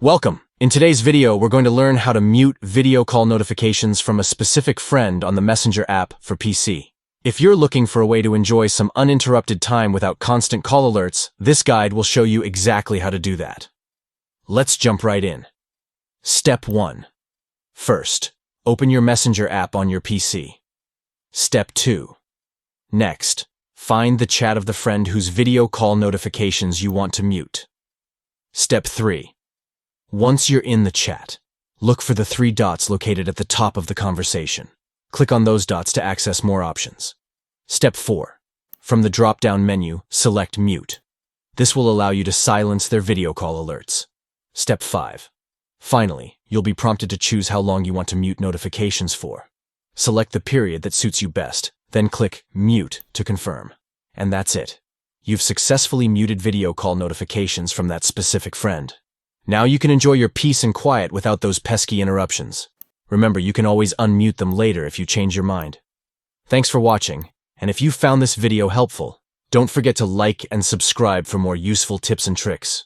Welcome! In today's video, we're going to learn how to mute video call notifications from a specific friend on the Messenger app for PC. If you're looking for a way to enjoy some uninterrupted time without constant call alerts, this guide will show you exactly how to do that. Let's jump right in. Step 1. First, open your Messenger app on your PC. Step 2. Next, find the chat of the friend whose video call notifications you want to mute. Step 3. Once you're in the chat, look for the 3 dots located at the top of the conversation. Click on those dots to access more options. Step 4. From the drop-down menu, select Mute. This will allow you to silence their video call alerts. Step 5. Finally, you'll be prompted to choose how long you want to mute notifications for. Select the period that suits you best, then click Mute to confirm. And that's it. You've successfully muted video call notifications from that specific friend. Now you can enjoy your peace and quiet without those pesky interruptions. Remember, you can always unmute them later if you change your mind. Thanks for watching, and if you found this video helpful, don't forget to like and subscribe for more useful tips and tricks.